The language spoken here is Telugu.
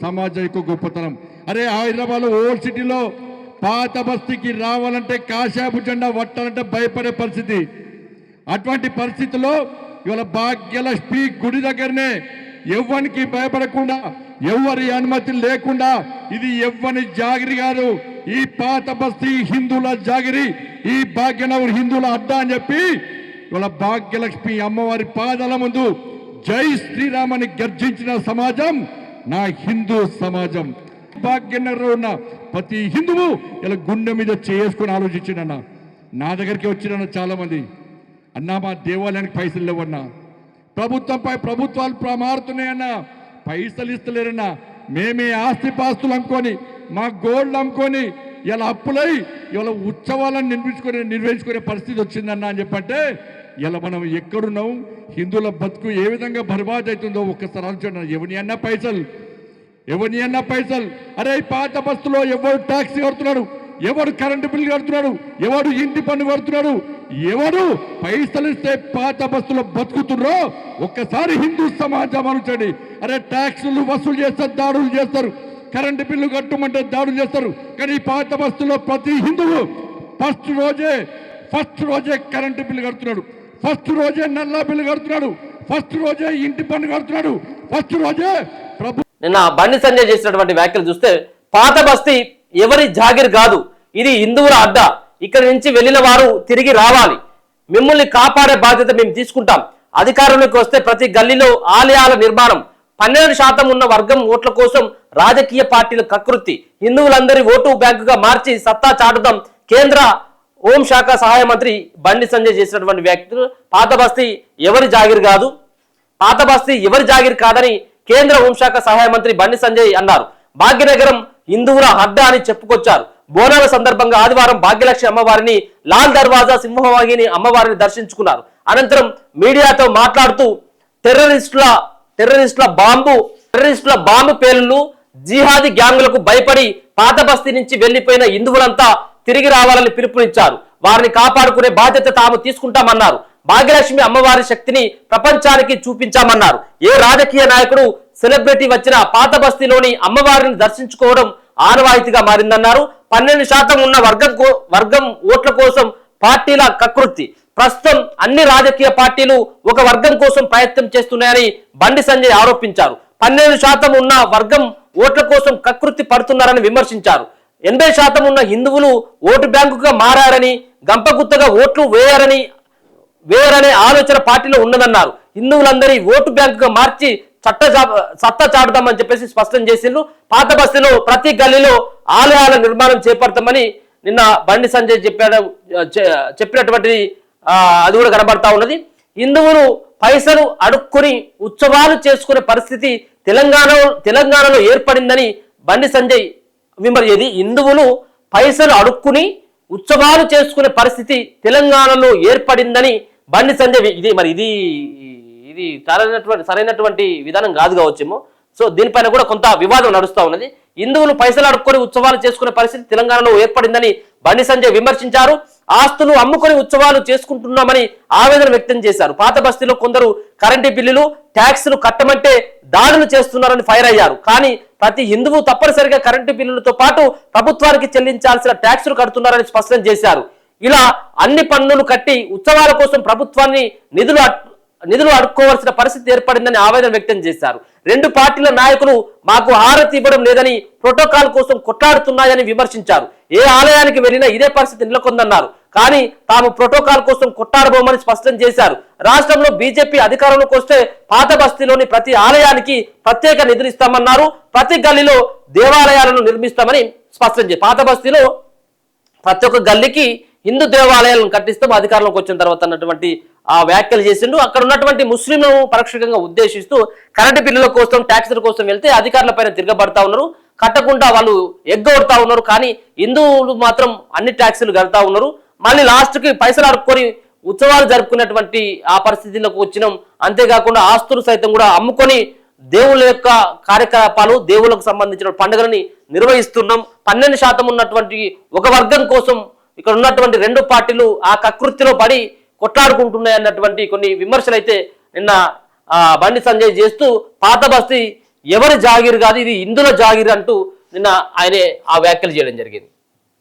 సమాజం యొక్క గొప్పతనం. అరే హైదరాబాద్ ఓల్డ్ సిటీలో పాత బస్తీకి రావాలంటే కాషాయపు జెండా పట్టాలంటే భయపడే పరిస్థితి. అటువంటి పరిస్థితుల్లో ఇవాళ భాగ్యలక్ష్మి గుడి దగ్గరనే ఎవ్వరికి భయపడకుండా ఎవరి అనుమతి లేకుండా ఇది ఎవ్వని జాగిరి కాదు, ఈ పాత బస్తీ హిందువుల జాగిరి, ఈ భాగ్యనగర్ హిందువుల అడ్డా అని చెప్పి ఇవాళ భాగ్యలక్ష్మి అమ్మవారి పాదాల ముందు జై శ్రీరామ్ అని గర్జించిన సమాజం నా హిందూ సమాజం. భాగ్యనగర్లో ఉన్న ప్రతి హిందువు ఇలా గుండె మీద చేసుకుని ఆలోచించిన నా దగ్గరికి వచ్చిన చాలా మంది అన్నా మా దేవాలయానికి పైసలు లేవన్నా, ప్రభుత్వంపై ప్రభుత్వాలు మారుతున్నాయన్నా, పైసలు ఇస్తలేరన్నా, మేమే ఆస్తిపాస్తులు అమ్ముకొని మా గోల్డ్ అమ్ముకొని ఇలా అప్పులై ఇలా ఉత్సవాలను నిర్వహించుకునే పరిస్థితి వచ్చిందన్నా అని చెప్పంటే ఇలా మనం ఎక్కడున్నాం, హిందువుల బతుకు ఏ విధంగా బర్బాద్ అవుతుందో ఒక్కసారి ఆలోచన. ఎవరిని అన్నా పైసలు అరే పాత బస్సులో ఎవరు ట్యాక్సీ కడుతున్నాడు, ఎవడు కరెంటు బిల్లు కడుతున్నాడు, ఎవడు ఇంటి పన్ను కడుతున్నాడు, ఎవడు పైసలు ఇస్తే పాత బస్సులో బతుకుతున్నారో ఒక్కసారి హిందూ సమాజం అనుచండి. అరే ట్యాక్సులు వసూలు చేస్తారు, దాడులు చేస్తారు, కరెంటు బిల్లు కట్టమంటే దాడులు చేస్తారు. కానీ పాత బస్సులో ప్రతి హిందువు ఫస్ట్ రోజే కరెంటు బిల్లు కడుతున్నాడు, ఫస్ట్ రోజే నల్లా బిల్లు కడుతున్నాడు, ఫస్ట్ రోజే ఇంటి పన్ను కడుతున్నాడు, ఫస్ట్ రోజే ప్రభు. నిన్న బండి సంజయ్ చేసినటువంటి వ్యాఖ్యలు చూస్తే పాత బస్తీ ఎవరి జాగిర్ కాదు, ఇది హిందువుల అడ్డా, ఇక్కడి నుంచి వెళ్ళిన వారు తిరిగి రావాలి, మిమ్మల్ని కాపాడే బాధ్యత మేము తీసుకుంటాం, అధికారంలోకి వస్తే ప్రతి గల్లీలో ఆలయాల నిర్మాణం, 12% ఉన్న వర్గం ఓట్ల కోసం రాజకీయ పార్టీల కకృతి, హిందువులందరి ఓటు బ్యాంకుగా మార్చి సత్తా చాటుదాం. కేంద్ర హోంశాఖ సహాయ మంత్రి బండి సంజయ్ చేసినటువంటి వ్యాఖ్యలు పాత బస్తీ ఎవరి జాగిర్ కాదు, పాత బస్తీ ఎవరి జాగిర్ కాదని కేంద్ర హోంశాఖ సహాయ మంత్రి బండి సంజయ్ అన్నారు. భాగ్యనగరం హిందువుల అడ్డా అని చెప్పుకొచ్చారు. బోనాల సందర్భంగా ఆదివారం భాగ్యలక్ష్మి అమ్మవారిని లాల్ దర్వాజా సింహవాహిని అమ్మవారిని దర్శించుకున్నారు. అనంతరం మీడియాతో మాట్లాడుతూ టెర్రరిస్టుల బాంబు పేలుళ్లు, జిహాదీ గ్యాంగులకు భయపడి పాత బస్తీ నుంచి వెళ్లిపోయిన హిందువులంతా తిరిగి రావాలని పిలుపునిచ్చారు. వారిని కాపాడుకునే బాధ్యత తాము తీసుకుంటామన్నారు. భాగ్యలక్ష్మి అమ్మవారి శక్తిని ప్రపంచానికి చూపించామన్నారు. ఏ రాజకీయ నాయకుడు సెలబ్రిటీ వచ్చినా పాత బస్తీలోని అమ్మవారిని దర్శించుకోవడం ఆనవాయితీగా మారిందన్నారు. 12% ఉన్న వర్గం ఓట్ల కోసం పార్టీల కకృతి. ప్రస్తుతం అన్ని రాజకీయ పార్టీలు ఒక వర్గం కోసం ప్రయత్నం చేస్తున్నాయని బండి సంజయ్ ఆరోపించారు. 12% ఉన్న వర్గం ఓట్ల కోసం కకృతి పడుతున్నారని విమర్శించారు. 80% ఉన్న హిందువులు ఓటు బ్యాంకుగా మారారని, గంపగుత్తగా ఓట్లు వేయరనే ఆలోచన పార్టీలో ఉన్నదన్నారు. హిందువులందరి ఓటు బ్యాంకుగా మార్చి సత్తా చాటుదామని చెప్పేసి స్పష్టం చేసిండ్రు. పాత బస్తీలో ప్రతి గల్లీలో ఆలయాల నిర్మాణం చేపడతామని నిన్న బండి సంజయ్ చెప్పినటువంటి అది కూడా కనబడతా ఉన్నది. హిందువులు పైసలు అడుక్కుని ఉత్సవాలు చేసుకునే పరిస్థితి తెలంగాణలో ఏర్పడిందని బండి సంజయ్ విమర్శించేది. హిందువులు పైసలు అడుక్కుని ఉత్సవాలు చేసుకునే పరిస్థితి తెలంగాణలో ఏర్పడిందని బండి సంజయ్ ఇది సరైనటువంటి విధానం కాదు కావచ్చేమో. సో దీనిపైన కూడా కొంత వివాదం నడుస్తూ ఉన్నది. హిందువులు పైసలు అడుక్కొని ఉత్సవాలు చేసుకునే పరిస్థితి తెలంగాణలో ఏర్పడిందని బండి సంజయ్ విమర్శించారు. ఆస్తులు అమ్ముకొని ఉత్సవాలు చేసుకుంటున్నామని ఆవేదన వ్యక్తం చేశారు. పాత బస్తీలో కొందరు కరెంటు బిల్లులు, ట్యాక్సులు కట్టమంటే దాడులు చేస్తున్నారని ఫైర్ అయ్యారు. కానీ ప్రతి హిందువు తప్పనిసరిగా కరెంటు బిల్లులతో పాటు ప్రభుత్వానికి చెల్లించాల్సిన ట్యాక్సులు కడుతున్నారని స్పష్టం చేశారు. ఇలా అన్ని పన్నులు కట్టి ఉత్సవాల కోసం ప్రభుత్వాన్ని నిధులు అడుక్కోవాల్సిన పరిస్థితి ఏర్పడిందని ఆవేదన వ్యక్తం చేశారు. రెండు పార్టీల నాయకులు మాకు హారతి ఇవ్వడం లేదని, ప్రోటోకాల్ కోసం కొట్లాడుతున్నాయని విమర్శించారు. ఏ ఆలయానికి వెళ్ళినా ఇదే పరిస్థితి నెలకొందన్నారు. కానీ తాము ప్రోటోకాల్ కోసం కొట్లాడబోమని స్పష్టం చేశారు. రాష్ట్రంలో బీజేపీ అధికారంలోకి వస్తే పాత బస్తీలోని ప్రతి ఆలయానికి ప్రత్యేక నిధులు ఇస్తామన్నారు. ప్రతి గల్లీలో దేవాలయాలను నిర్మిస్తామని స్పష్టం చేశారు. పాత బస్తీలో ప్రతి ఒక్క గల్లీకి హిందూ దేవాలయాలను కట్టిస్తాం అధికారంలోకి వచ్చిన తర్వాత అన్నటువంటి ఆ వ్యాఖ్యలు చేసిండు. అక్కడ ఉన్నటువంటి ముస్లింలను పరోక్షంగా ఉద్దేశిస్తూ కరెంటు బిల్లుల కోసం, ట్యాక్సుల కోసం వెళ్తే అధికారుల పైన తిరగబడతా ఉన్నారు, కట్టకుండా వాళ్ళు ఎగ్గొడతా ఉన్నారు. కానీ హిందువులు మాత్రం అన్ని ట్యాక్సులు కడతా ఉన్నారు. మళ్ళీ లాస్ట్కి పైసలు అడుక్కొని ఉత్సవాలు జరుపుకున్నటువంటి ఆ పరిస్థితులకు వచ్చినాం. అంతేకాకుండా ఆస్తులు సైతం కూడా అమ్ముకొని దేవుళ్ళ యొక్క కార్యకలాపాలు, దేవుళ్ళకు సంబంధించిన పండుగలని నిర్వహిస్తున్నాం. 12% ఉన్నటువంటి ఒక వర్గం కోసం ఇక్కడ ఉన్నటువంటి రెండు పార్టీలు ఆ కకృతిలో పడి కొట్లాడుకుంటున్నాయి అన్నటువంటి కొన్ని విమర్శలు అయితే నిన్న బండి సంజయ్ చేస్తూ పాత బస్తీ ఎవరి జాగీర్ కాదు, ఇది హిందువుల జాగీర్ అంటూ నిన్న ఆయనే ఆ వ్యాఖ్యలు చేయడం జరిగింది.